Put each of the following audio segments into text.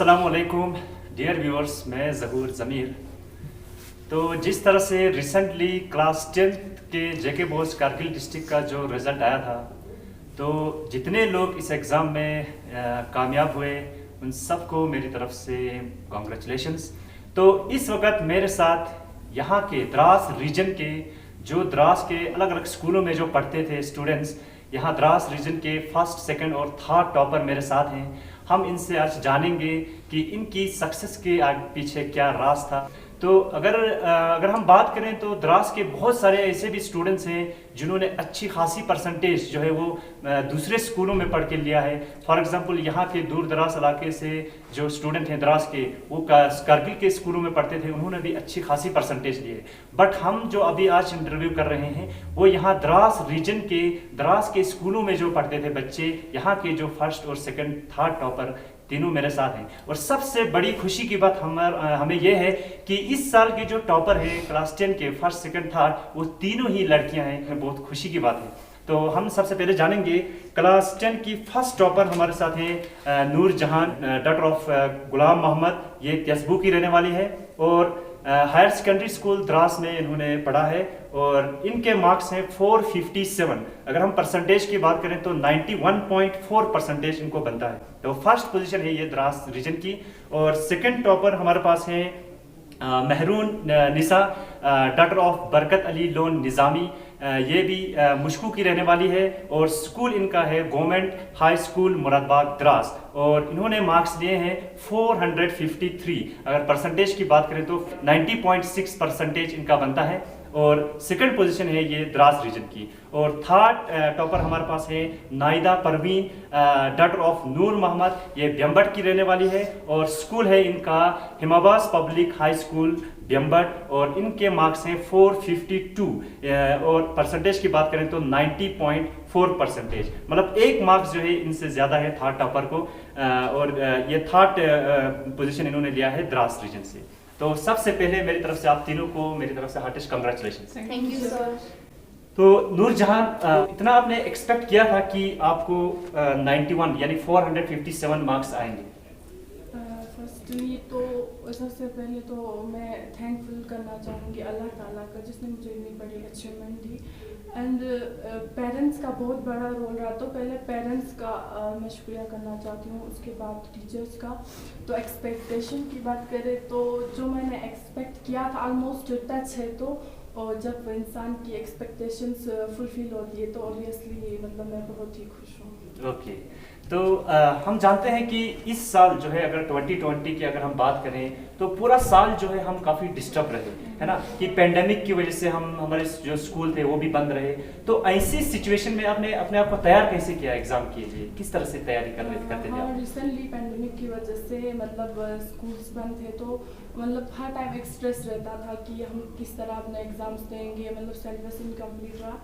अस्सलामुअलैकुम dear viewers, मैं ज़हूर ज़मीर। तो जिस तरह से रिसेंटली क्लास 10th के जेके बोस कारगिल डिस्ट्रिक्ट का जो रिज़ल्ट आया था, तो जितने लोग इस एग्ज़ाम में कामयाब हुए उन सबको मेरी तरफ से कॉन्ग्रेचुलेशंस। तो इस वक्त मेरे साथ यहाँ के द्रास रीजन के जो द्रास के अलग अलग स्कूलों में जो पढ़ते थे स्टूडेंट्स, यहाँ द्रास रीजन के फर्स्ट, सेकंड और थर्ड टॉपर मेरे साथ हैं। हम इनसे आज जानेंगे कि इनकी सक्सेस के पीछे क्या राज था। तो अगर हम बात करें तो द्रास के बहुत सारे ऐसे भी स्टूडेंट्स हैं जिन्होंने अच्छी खासी परसेंटेज जो है वो दूसरे स्कूलों में पढ़ के लिया है। फॉर एग्जांपल यहाँ के दूर दराज इलाके से जो स्टूडेंट हैं द्रास के, वो कारगिल के स्कूलों में पढ़ते थे, उन्होंने भी अच्छी खासी परसेंटेज लिए। बट हम जो अभी आज इंटरव्यू कर रहे हैं वो यहाँ द्रास रीजन के द्रास के स्कूलों में जो पढ़ते थे बच्चे, यहाँ के जो फर्स्ट और सेकेंड थर्ड टॉपर तीनों मेरे साथ हैं। और सबसे बड़ी खुशी की बात हमें यह है कि इस साल के जो टॉपर है क्लास 10 के फर्स्ट, सेकंड, थर्ड, वो तीनों ही लड़कियां हैं। बहुत खुशी की बात है। तो हम सबसे पहले जानेंगे क्लास 10 की फर्स्ट टॉपर हमारे साथ हैं नूर जहां, डॉटर ऑफ गुलाम मोहम्मद। ये त्यसबू की रहने वाली है और हायर सेकेंडरी स्कूल द्रास में इन्होंने पढ़ा है और इनके मार्क्स हैं 457। अगर हम परसेंटेज की बात करें तो 91.4 परसेंटेज इनको बनता है। तो फर्स्ट पोजीशन है ये द्रास रीजन की। और सेकंड टॉपर हमारे पास है maroon Nisa, daughter of Barkat Ali loan निज़ामी। ये भी मुश्कू की रहने वाली है और स्कूल इनका है government high school Moradabad Dras और इन्होंने मार्क्स लिए हैं 453। अगर परसेंटेज की बात करें तो 90.6 परसेंटेज इनका बनता है और सेकंड पोजीशन है ये द्रास रीजन की। और थर्ड टॉपर हमारे पास है नाइदा परवीन, डॉटर ऑफ नूर मोहम्मद। ये ब्यम्बट की रहने वाली है और स्कूल है इनका हिमाबास पब्लिक हाई स्कूल ब्यम्बट और इनके मार्क्स हैं 452 और परसेंटेज की बात करें तो 90.4 परसेंटेज। मतलब एक मार्क्स जो है इनसे ज़्यादा है थर्ड टॉपर को। और ये थर्ड पोजीशन इन्होंने लिया है द्रास रीजन से। तो सबसे पहले मेरी तरफ से आप तीनों को मेरी तरफ से heartiest congratulation. Thank you sir. तो नूर जहां, इतना आपने एक्सपेक्ट किया था कि आपको 91 यानी 457 मार्क्स आएंगे? फर्स्टली तो सबसे पहले तो मैं थैंकफुल करना चाहूँगी अल्लाह ताला का जिसने मुझे इतनी बड़ी अचीवमेंट दी। एंड पेरेंट्स का बहुत बड़ा रोल रहा। तो पहले पेरेंट्स का मैं शुक्रिया करना चाहती हूँ, उसके बाद टीचर्स का। तो एक्सपेक्टेशन की बात करें तो जो मैंने एक्सपेक्ट किया था ऑलमोस्ट टच है। तो और जब इंसान की एक्सपेक्टेशंस फुलफिल होती है तो ऑब्वियसली मतलब मैं बहुत ही खुश हूँ। ओके। तो हम जानते हैं कि इस साल जो है अगर 2020 की अगर हम बात करें तो पूरा साल जो है हम काफ़ी डिस्टर्ब रहे, है ना, कि पेंडेमिक की वजह से हमारे जो स्कूल थे वो भी बंद रहे। तो ऐसी सिचुएशन में आपने अपने आप को तैयार कैसे किया एग्जाम के लिए? किस तरह से तैयारी करते थे आप? रिसेंटली पेंडेमिक की वजह से मतलब स्कूल्स बंद थे तो मतलब हर टाइम एक स्ट्रेस रहता था कि हम किस तरह अपने एग्जाम्स देंगे। मतलब सिलेबस इनकम्प्लीट रहा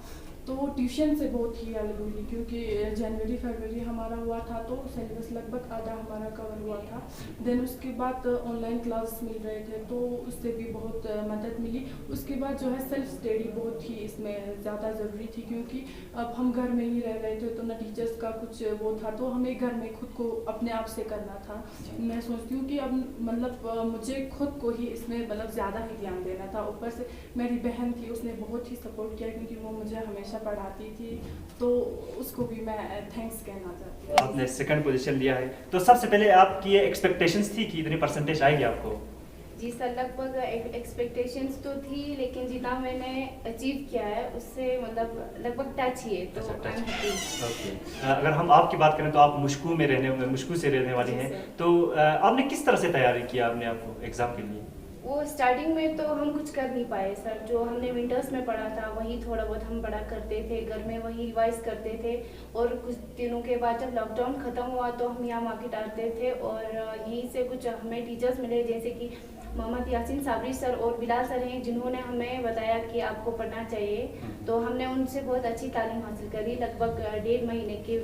तो ट्यूशन से बहुत ही हेल्प हुई क्योंकि जनवरी फरवरी हमारा हुआ था तो सिलेबस लगभग आधा हमारा कवर हुआ था। देन उसके बाद ऑनलाइन क्लास मिल रहे थे तो उससे भी बहुत मदद मिली। उसके बाद जो है सेल्फ स्टडी बहुत ही इसमें ज़्यादा ज़रूरी थी क्योंकि अब हम घर में ही रह रहे थे तो ना टीचर्स का कुछ वो था तो हमें घर में खुद को अपने आप से करना था। मैं सोचती हूँ कि अब मतलब मुझे खुद को ही इसमें मतलब ज़्यादा ही ध्यान देना था। ऊपर से मेरी बहन थी, उसने बहुत ही सपोर्ट किया क्योंकि वो मुझे हमेशा पढ़ाती थी तो उसको भी मैं थैंक्स कहना चाहती हूँ। आपने सेकंड पोजीशन लिया है तो सबसे पहले आपकी ये एक्सपेक्टेशंस थी कि इतनी परसेंटेज आएगी आपको? जी सर, लगभग एक्सपेक्टेशंस तो थी लेकिन जितना मैंने अचीव किया है उससे मतलब लगभग टच ही है तो आई एम हैप्पी। ओके। अगर हम आपकी बात करें तो आप मुश्कू से रहने वाली हैं, तो आपने किस तरह से तैयारी किया अपने आप को एग्जाम के लिए? वो स्टार्टिंग में तो हम कुछ कर नहीं पाए सर। जो हमने विंटर्स में पढ़ा था वही थोड़ा बहुत हम पढ़ा करते थे, घर में वही रिवाइज करते थे। और कुछ दिनों के बाद जब लॉकडाउन ख़त्म हुआ तो हम यहाँ मार्केट आते थे और यहीं से कुछ हमें टीचर्स मिले जैसे कि मोहम्मद यासीन साबरी सर और बिलाल सर हैं जिन्होंने हमें बताया कि आपको पढ़ना चाहिए। तो हमने उनसे बहुत अच्छी तालीम हासिल करी लगभग 1.5 महीने के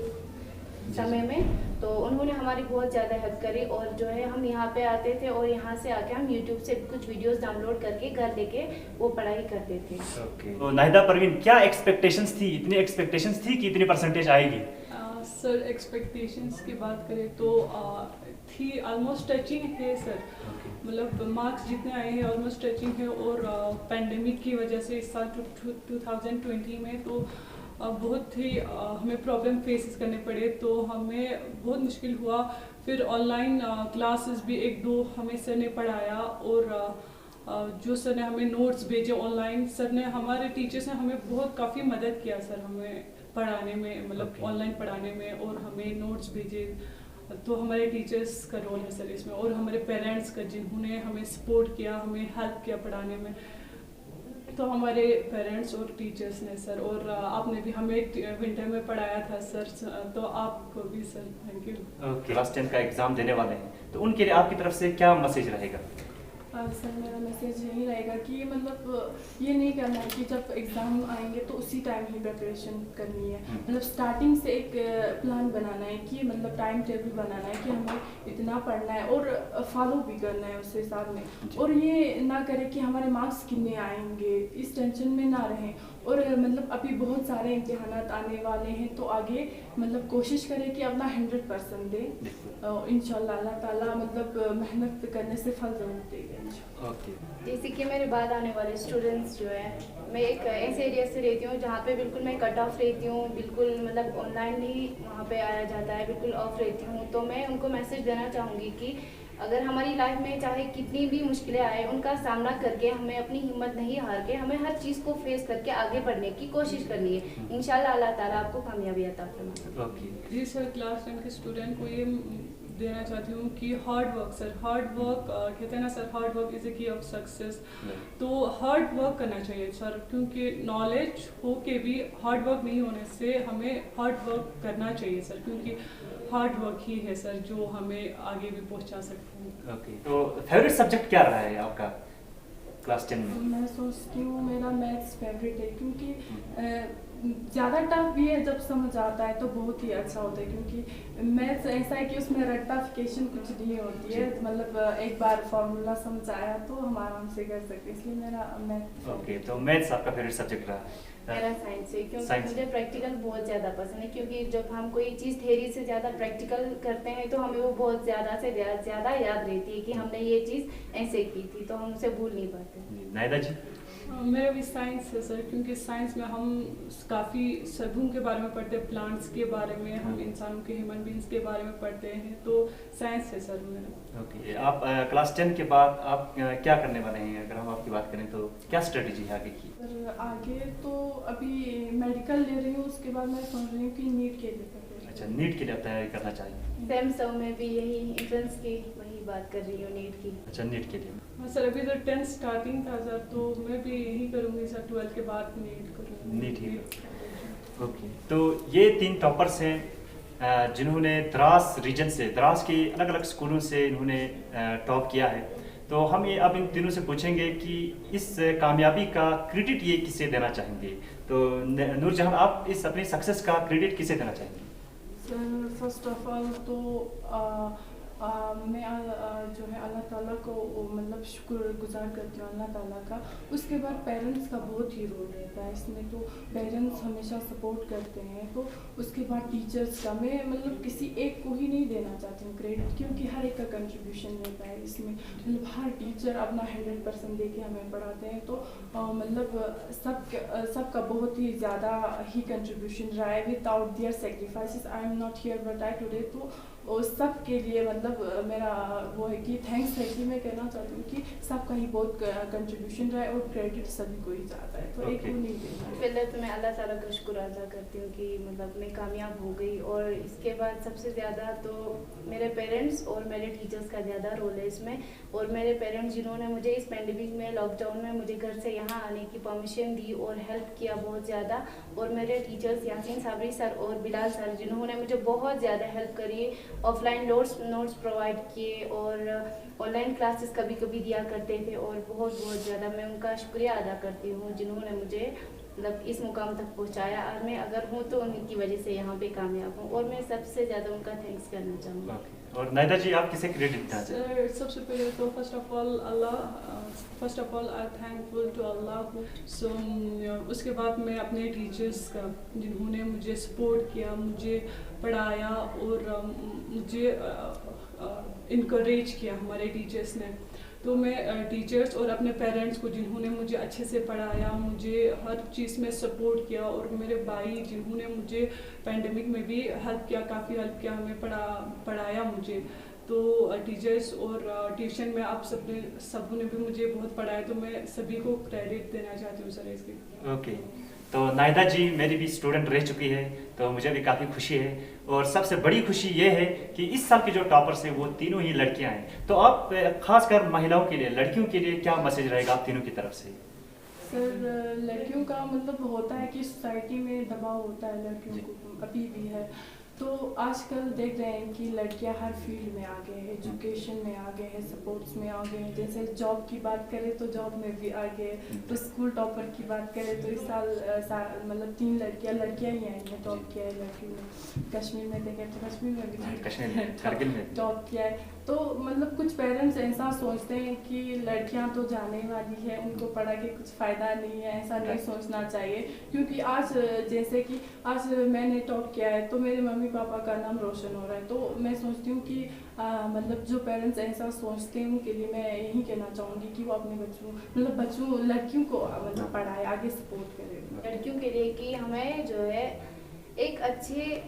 समय में। तो उन्होंने हमारी बहुत ज़्यादा हेल्प करी और जो है हम यहाँ पे आते थे और यहाँ से आके हम यूट्यूब से कुछ वीडियोस डाउनलोड करके घर लेके वो पढ़ाई करते थे। ओके। तो नाहिदा परवीन, क्या एक्सपेक्टेशंस थी? इतनी एक्सपेक्टेशंस थी कि इतनी परसेंटेज आएगी? सर एक्सपेक्टेशंस की बात करें तो थी ऑलमोस्ट टचिंग है सर, मतलब मार्क्स जितने आए हैं ऑलमोस्ट टचिंग है। और पैंडेमिक की वजह से इस साल 2020 में तो बहुत ही हमें प्रॉब्लम फेसेस करने पड़े, तो हमें बहुत मुश्किल हुआ। फिर ऑनलाइन क्लासेस भी एक दो हमें सर ने पढ़ाया, और जो सर ने हमें नोट्स भेजे ऑनलाइन, सर ने हमारे टीचर्स ने हमें बहुत काफ़ी मदद किया सर हमें पढ़ाने में, मतलब ऑनलाइन पढ़ाने में, और हमें नोट्स भेजे। तो हमारे टीचर्स का रोल है सर इसमें, और हमारे पेरेंट्स का जिन्होंने हमें सपोर्ट किया, हमें हेल्प किया पढ़ाने में, तो हमारे पेरेंट्स और टीचर्स ने सर। और आपने भी हमें विंटर में पढ़ाया था सर, तो आपको भी sir thank you. Okay, class 10 का एग्ज़ाम देने वाले हैं, तो उनके लिए आपकी तरफ से क्या मैसेज रहेगा? सर मेरा मैसेज यही रहेगा कि मतलब ये नहीं करना है कि जब एग्ज़ाम आएंगे तो उसी टाइम ही प्रिपरेशन करनी है। मतलब स्टार्टिंग से एक प्लान बनाना है कि मतलब टाइम टेबल बनाना है कि हमें इतना पढ़ना है और फॉलो भी करना है उस हिसाब में। और ये ना करें कि हमारे मार्क्स कितने आएंगे, इस टेंशन में ना रहें। और मतलब अभी बहुत सारे इम्तिहानात आने वाले हैं, तो आगे मतलब कोशिश करें कि अपना 100% दें। इंशाल्लाह अल्लाह ताला मतलब मेहनत करने से फल ज़रूर देगा। ओके, जैसे कि मेरे बाद आने वाले स्टूडेंट्स जो है, मैं एक ऐसे एरिया से रहती हूँ जहाँ पे बिल्कुल मैं कट ऑफ रहती हूँ, बिल्कुल मतलब ऑनलाइन ही वहाँ पे आया जाता है, बिल्कुल ऑफ रहती हूँ। तो मैं उनको मैसेज देना चाहूँगी कि अगर हमारी लाइफ में चाहे कितनी भी मुश्किलें आए, उनका सामना करके हमें अपनी हिम्मत नहीं हार के हमें हर चीज़ को फेस करके आगे बढ़ने की कोशिश करनी है। इंशाल्लाह अल्लाह ताला आपको कामयाबी अता फरमाए। ओके, जी सर, क्लास 10 के स्टूडेंट को ये देना चाहती हूँ कि hard work sir, hard work कहते हैं ना sir, hard work is a की ऑफ सक्सेस। तो हार्ड वर्क करना चाहिए सर, क्योंकि नॉलेज हो के भी हार्ड वर्क नहीं होने से हमें हार्ड वर्क करना चाहिए सर, क्योंकि हार्ड वर्क ही है सर जो हमें आगे भी पहुंचा सकते हैं। ओके, तो फेवरेट सब्जेक्ट क्या रहा है आपका क्लास 10 में? मैं सोचती हूँ मेरा मैथ्स फेवरेट है, क्योंकि ज़्यादा टफ भी है, जब समझ आता है तो बहुत ही अच्छा होता है। क्योंकि मैथ्स ऐसा है कि उसमें रट्टाफिकेशन कुछ नहीं होती है, मतलब एक बार फार्मूला समझ आया तो हम आराम से कर सकते हैं, इसलिए मेरा मैथ्स। ओके, तो मैथ्स आपका फेवरेट सब्जेक्ट रहा है? मेरा साइंस है, क्योंकि Science। मुझे प्रैक्टिकल बहुत ज़्यादा पसंद है। क्योंकि जब हम कोई चीज़ थ्योरी से ज़्यादा प्रैक्टिकल करते हैं तो हमें वो बहुत ज़्यादा से ज़्यादा याद रहती है कि हमने ये चीज़ ऐसे की थी, तो हम उसे भूल नहीं पाते। नायदा जी? मेरा भी साइंस है सर, क्योंकि साइंस में हम काफ़ी सब्जियों के बारे में पढ़ते हैं, प्लांट्स के बारे में, हम इंसानों के ह्यूमन बींग्स के बारे में पढ़ते हैं, तो साइंस है सर मेरा। ओके, आप क्लास 10 के बाद आप क्या करने वाले हैं? अगर हम आपकी बात करें तो क्या स्ट्रेटजी है आगे की? और आगे तो अभी मेडिकल ले रही हूँ, उसके बाद मैं सोच रही हूँ कि नीट के लिए prepare अच्छा, नीट के लिए तैयारी करना चाहिए? सेम सब में भी यही एंट्रेंस की वही बात कर रही हूँ, नीट की। अच्छा, नीट के लिए। हाँ सर, अभी तो 10 स्टार्टिंग था सर, तो मैं भी यही करूँगी सर, 12 के बाद नीट करूँगी। नीट ही। ओके, तो ये 3 टॉपर्स हैं जिन्होंने द्रास रीजन से, द्रास के अलग अलग स्कूलों से इन्होंने टॉप किया है। तो हम ये अब इन तीनों से पूछेंगे कि इस कामयाबी का क्रेडिट ये किसे देना चाहेंगे। तो नूरजहान, आप इस अपनी सक्सेस का क्रेडिट किसे देना चाहेंगे? सर फर्स्ट ऑफ ऑल तो मैं जो है अल्लाह ताला को मतलब शुक्रगुजार करती हूँ अल्लाह ताला का। उसके बाद पेरेंट्स का बहुत ही रोल रहता है इसमें, तो पेरेंट्स हमेशा सपोर्ट करते हैं। तो उसके बाद टीचर्स का, मैं मतलब किसी एक को ही नहीं देना चाहती हूँ क्रेडिट, क्योंकि हर एक का कंट्रीब्यूशन रहता है इसमें। मतलब हर टीचर अपना 100% दे के हमें पढ़ाते हैं, तो मतलब सबका बहुत ही ज़्यादा ही कंट्रीब्यूशन रहा है। Without their sacrifices I am not here but I today. तो सब के लिए मतलब मेरा वो है कि थैंक्स है कि मैं कहना चाहती हूँ कि सबका ही बहुत कंट्रीब्यूशन रहा है और क्रेडिट सभी को ही जाता है, तो एक को नहीं देना है। पहले तो मैं अल्लाह ताला का शुक्र अदा करती हूँ कि मतलब मैं कामयाब हो गई। और इसके बाद सबसे ज़्यादा तो मेरे पेरेंट्स और मेरे टीचर्स का ज़्यादा रोल है इसमें। और मेरे पेरेंट्स जिन्होंने मुझे इस पैंडेमिक में, लॉकडाउन में मुझे घर से यहाँ आने की परमिशन दी और हेल्प किया बहुत ज़्यादा। और मेरे टीचर्स यासीन साबरी सर और बिलाल सर जिन्होंने मुझे बहुत ज़्यादा हेल्प करी, ऑफलाइन नोट्स प्रोवाइड किए और ऑनलाइन क्लासेस कभी कभी दिया करते थे। और बहुत ज़्यादा मैं उनका शुक्रिया अदा करती हूँ जिन्होंने मुझे मतलब इस मुकाम तक पहुँचाया। और मैं अगर हूँ तो उनकी वजह से यहाँ पे कामयाब हूँ, और मैं सबसे ज़्यादा उनका थैंक्स करना चाहूँगी। और नायदा जी आप किसे क्रेडिट देना चाहते हैं? सर सबसे पहले तो first of all I thankful to Allah. So उसके बाद मैं अपने टीचर्स का, जिन्होंने मुझे सपोर्ट किया, मुझे पढ़ाया और मुझे इनकरेज किया हमारे टीचर्स ने। तो मैं टीचर्स और अपने पेरेंट्स को, जिन्होंने मुझे अच्छे से पढ़ाया, मुझे हर चीज़ में सपोर्ट किया, और मेरे भाई जिन्होंने मुझे पैंडमिक में भी हेल्प किया, काफ़ी हेल्प किया, हमें पढ़ाया मुझे। तो टीचर्स और ट्यूशन में आप सबों ने भी मुझे बहुत पढ़ाया, तो मैं सभी को क्रेडिट देना चाहती हूँ सर इसकी। ओके, तो नायदा जी मेरी भी स्टूडेंट रह चुकी है, तो मुझे भी काफ़ी खुशी है। और सबसे बड़ी खुशी ये है कि इस साल की जो टॉपर्स है वो तीनों ही लड़कियां हैं। तो आप खासकर महिलाओं के लिए, लड़कियों के लिए क्या मैसेज रहेगा आप तीनों की तरफ से? सर लड़कियों का मतलब होता है कि सोसाइटी में दबाव होता है लड़कियों को, अभी भी है। तो आजकल देख रहे हैं कि लड़कियां हर फील्ड में आगे हैं, एजुकेशन में आगे हैं, स्पोर्ट्स में आगे हैं। जैसे जॉब की बात करें तो जॉब में भी आगे है। तो स्कूल टॉपर की बात करें तो इस साल मतलब 3 लड़कियां ही आई हैं, टॉप किया है लड़कियों ने। कश्मीर में देखें तो कश्मीर में भी टॉप किया है। तो मतलब कुछ पेरेंट्स ऐसा सोचते हैं कि लड़कियां तो जाने वाली है, उनको पढ़ा के कुछ फ़ायदा नहीं है, ऐसा नहीं सोचना चाहिए। क्योंकि आज जैसे कि आज मैंने टॉप किया है तो मेरे मम्मी पापा का नाम रोशन हो रहा है। तो मैं सोचती हूँ कि मतलब जो पेरेंट्स ऐसा सोचते हैं उनके लिए मैं यही कहना चाहूँगी कि वो अपने बच्चों लड़कियों को मतलब पढ़ाए, आगे सपोर्ट करें लड़कियों के लिए कि हमें जो है एक अच्छे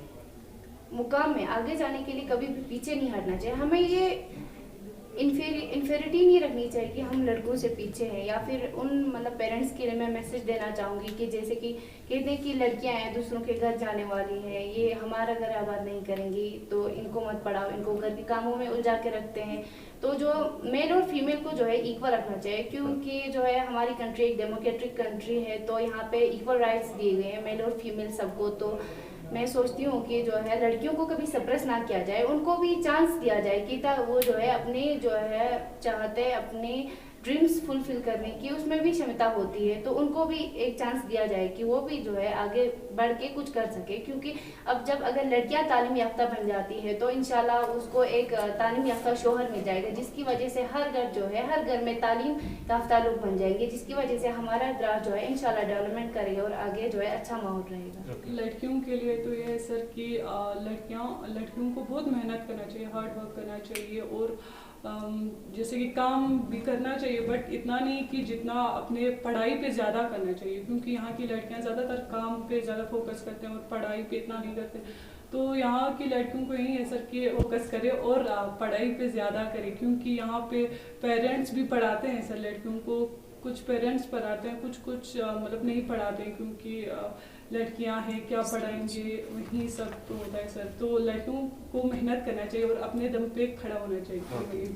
मुकाम में आगे जाने के लिए कभी भी पीछे नहीं हटना चाहिए। हमें ये इन्फेरिटी नहीं रखनी चाहिए कि हम लड़कों से पीछे हैं, या फिर उन मतलब पेरेंट्स के लिए मैं मैसेज देना चाहूँगी कि जैसे कि कहते हैं कि लड़कियां हैं दूसरों के घर जाने वाली हैं, ये हमारा घर आबाद नहीं करेंगी, तो इनको मत पढ़ाओ, इनको घर के कामों में उलझा के रखते हैं। तो जो मेल और फीमेल को जो है इक्वल रखना चाहिए, क्योंकि जो है हमारी कंट्री एक डेमोक्रेटिक कंट्री है, तो यहाँ पे इक्वल राइट्स दिए गए हैं मेल और फीमेल सबको। तो मैं सोचती हूँ कि जो है लड़कियों को कभी सप्रेस ना किया जाए, उनको भी चांस दिया जाए कि वो जो है अपने जो है चाहते अपने ड्रीम्स फुलफिल करने की उसमें भी क्षमता होती है, तो उनको भी एक चांस दिया जाए कि वो भी जो है आगे बढ़ के कुछ कर सके। क्योंकि अब जब अगर लड़कियां तालीम याफ्ता बन जाती है तो इंशाल्लाह उसको एक तालीम याफ्ता शोहर मिल जाएगा, जिसकी वजह से हर घर जो है हर घर में तालीम याफ्ता लोग बन जाएंगे, जिसकी वजह से हमारा देश जो है इंशाल्लाह डेवलपमेंट करेगा और आगे जो है अच्छा माहौल रहेगा। लड़कियों के लिए तो ये है सर कि लड़कियों को बहुत मेहनत करना चाहिए, हार्ड वर्क करना चाहिए, और जैसे कि काम भी करना चाहिए, बट इतना नहीं कि जितना अपने पढ़ाई पे ज़्यादा करना चाहिए, क्योंकि यहाँ की लड़कियाँ ज़्यादातर काम पे ज़्यादा फोकस करते हैं और पढ़ाई पे इतना नहीं करते। तो यहाँ की लड़कियों को यही है सर कि फोकस करे और पढ़ाई पे ज़्यादा करे, क्योंकि यहाँ पे पेरेंट्स भी पढ़ाते हैं सर लड़कियों को, कुछ पेरेंट्स पढ़ाते हैं, कुछ मतलब नहीं पढ़ाते हैं, क्योंकि लड़कियां हैं क्या पढ़ाएंगे, वही सब तो होता है सर। तो लड़कियों को मेहनत करना चाहिए और अपने दम पे खड़ा होना चाहिए।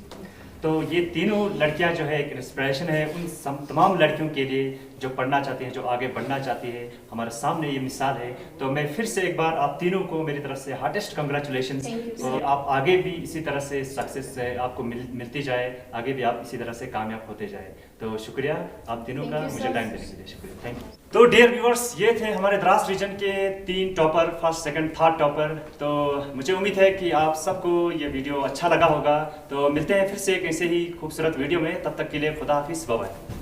तो ये तीनों लड़कियां जो है एक इंस्पिरेशन है उन तमाम लड़कियों के लिए जो पढ़ना चाहती हैं, जो आगे बढ़ना चाहती है। हमारे सामने ये मिसाल है। तो मैं फिर से एक बार आप तीनों को मेरी तरफ से हार्टेस्ट कंग्रेचुलेशंस, और आप आगे भी इसी तरह से सक्सेस आपको मिलती जाए, आगे भी आप इसी तरह से कामयाब होते जाए। तो शुक्रिया आप तीनों का मुझे टाइम देने के लिए, शुक्रिया, थैंक यू। तो डियर व्यूअर्स, ये थे हमारे द्रास रीजन के 3 topper, first, second, third topper. तो मुझे उम्मीद है कि आप सबको ये वीडियो अच्छा लगा होगा। तो मिलते हैं फिर से एक ऐसे ही खूबसूरत वीडियो में, तब तक के लिए खुदा हाफिज़, बाय बाय।